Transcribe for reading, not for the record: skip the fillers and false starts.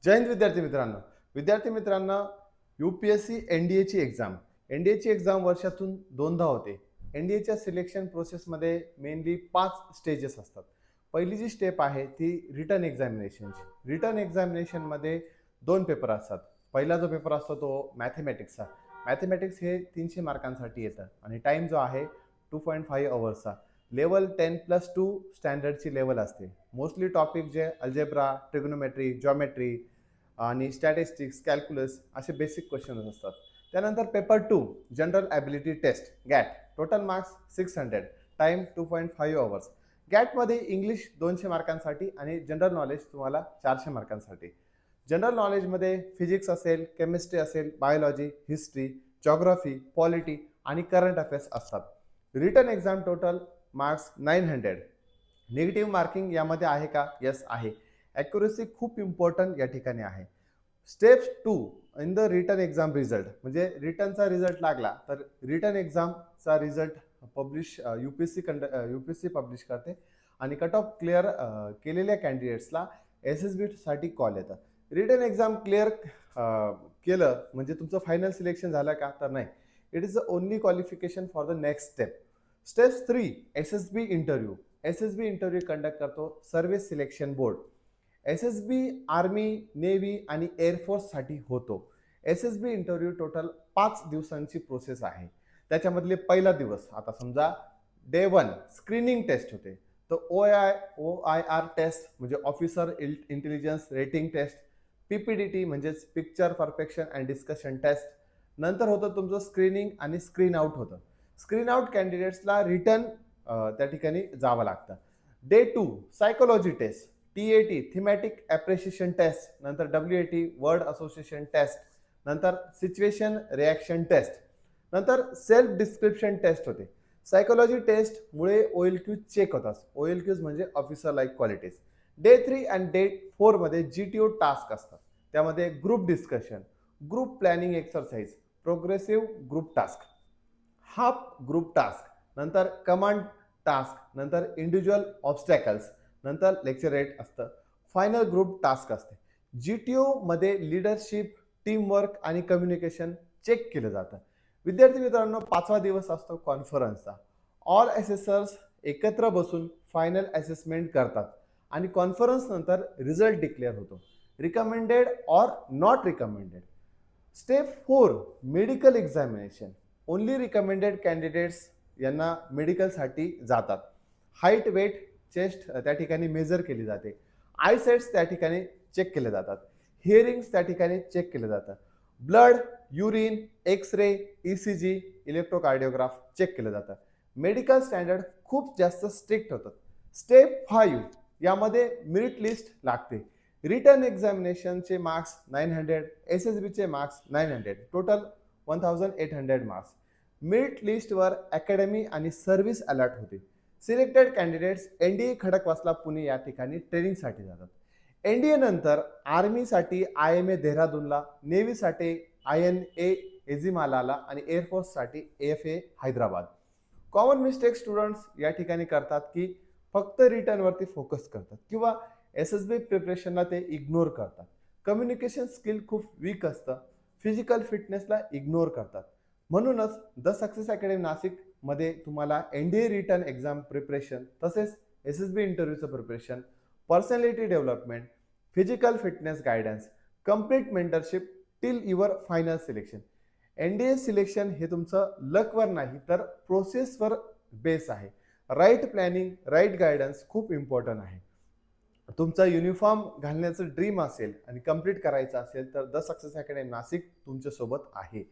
जय हिंद विद्यार्थी मित्रांनो UPSC एनडीएची exam वर्षातून दोनदा होते. एनडीएच्या सिलेक्शन प्रोसेसमध्ये मेनली 5 स्टेजेस असतात. पहिली जी स्टेप आहे ती रिटन एक्झामिनेशनची. रिटन एक्झामिनेशनमध्ये 2 पेपर असतात. पहिला जो पेपर असतो तो मॅथेमॅटिक्सचा. मॅथेमॅटिक्स हे 300 मार्कांसाठी येतं आणि टाइम जो आहे 2.5 अवर्सचा. लेवल 10+2 स्टँडर्डची लेवल असते. मोस्टली टॉपिक जे अल्जेब्रा, ट्रिग्नोमेट्री, जॉमेट्री आणि स्टॅटिस्टिक्स, कॅल्क्युलस असे बेसिक क्वेश्चन असतात. त्यानंतर paper 2 general ability test GAT. Total marks 600, time 2.5 hours. गॅटमध्ये इंग्लिश 200 मार्कांसाठी आणि जनरल नॉलेज तुम्हाला 400 मार्कांसाठी. जनरल नॉलेजमध्ये फिजिक्स असेल, केमिस्ट्री असेल, बायोलॉजी, हिस्ट्री, जॉग्राफी, पॉलिटी आणि करंट अफेअर्स असतात. Written exam total marks 900. Negative marking यामध्ये आहे का? येस आहे. ॲक्युरेसी खूप इम्पॉर्टंट या ठिकाणी आहे. Step 2 in the written exam result, म्हणजे रिटनचा रिझल्ट लागला तर रिटन एक्झामचा रिझल्ट पब्लिश यूपीएससी पब्लिश करते आणि कट ऑफ क्लिअर केलेल्या कॅन्डिडेट्सला SSB साठी कॉल येतात. रिटन एक्झाम क्लिअर केलं म्हणजे तुमचं फायनल सिलेक्शन झालं का? तर नाही. It is the only qualification for the next step. Step 3 SSB interview. SSB interview conduct करतो service selection board. SSB army, navy आणि एअरफोर्ससाठी होतो. SSB इंटरव्ह्यू टोटल 5 दिवसांची प्रोसेस आहे. त्याच्यामधले पहिला दिवस आता समजा डे 1 स्क्रीनिंग टेस्ट होते. तर OIR टेस्ट म्हणजे officer intelligence rating test. PPDT म्हणजेच picture perfection and discussion test. नंतर होतं तुमचं स्क्रीनिंग आणि स्क्रीन आउट होतं. स्क्रीन आउट कॅन्डिडेट्सला रिटर्न त्या ठिकाणी जावं लागतं. Day 2 psychology test, TAT thematic appreciation test, नंतर WAT वर्ड असोसिएशन टेस्ट, नंतर सिच्युएशन रिॲक्शन टेस्ट, नंतर सेल्फ डिस्क्रिप्शन टेस्ट होते. सायकोलॉजी टेस्टमुळे OLQ चेक होतात. OLQज म्हणजे ऑफिसर लाईक क्वालिटीज. डे 3 आणि डे 4 मध्ये GTO टास्क असतात. त्यामध्ये group discussion, group planning exercise, progressive group task, half group task, नंतर कमांड टास्क, नंतर इंडिव्हिज्युअल ऑब्स्टॅकल्स, नंतर लेक्चरेट असतं. फायनल ग्रुप टास्क असते. GTO मध्ये लिडरशिप, टीमवर्क आणि कम्युनिकेशन चेक केलं जातं. विद्यार्थी मित्रांनो, 5वा दिवस असतो कॉन्फरन्सचा. ऑल असेसर्स एकत्र बसून फायनल असेसमेंट करतात आणि कॉन्फरन्स नंतर रिझल्ट डिक्लेअर होतो. Recommended or not recommended. Step 4 medical examination. Only recommended candidates यांना मेडिकलसाठी जातात. हाईट, वेट, चेस्ट त्या ठिकाणी मेजर केली जाते. आयसेट्स त्या ठिकाणी चेक केले जातात. हिअरिंग्स त्या ठिकाणी चेक केलं जातं. Blood, urine, X-ray, ECG, electrocardiograph check केलं जातं. मेडिकल स्टँडर्ड खूप जास्त स्ट्रिक्ट होतात. स्टेप 5 यामध्ये मेरिट लिस्ट लागते. रिटन एक्झामिनेशनचे मार्क्स 900, SSBचे मार्क्स 900, टोटल 1800 मार्क्स. मेरिट लिस्टवर अकॅडमी आणि सर्व्हिस अलर्ट होते. Selected candidates NDA Khadakwasla Pune या ठिकाणी ट्रेनिंगसाठी जातात. NDA नंतर आर्मीसाठी IMA देहरादूनला, नेव्हीसाठी INA एझिमालाला आणि एअरफोर्ससाठी AFA Hyderabad. Common mistake students या ठिकाणी करतात की फक्त रिटर्नवरती फोकस करतात किंवा SSB प्रिपरेशनला ते इग्नोर करतात. कम्युनिकेशन स्किल खूप वीक असतं. फिजिकल फिटनेसला इग्नोर करतात. म्हणूनच द सक्सेस अकॅडमी नाशिकमध्ये तुम्हाला NDA रिटर्न एक्झाम प्रिपरेशन तसेच SSB इंटरव्ह्यूचं preparation, personality development, physical fitness guidance, complete mentorship till your final selection. NDA selection हे तुमचं लकवर नाही तर प्रोसेसवर बेस आहे. राईट प्लॅनिंग, राईट गायडन्स खूप इम्पॉर्टंट आहे. तुमचा युनिफॉर्म घालण्याचं ड्रीम असेल आणि कम्प्लीट करायचं असेल तर द सक्सेस अकॅडमी नाशिक तुमच्यासोबत आहे.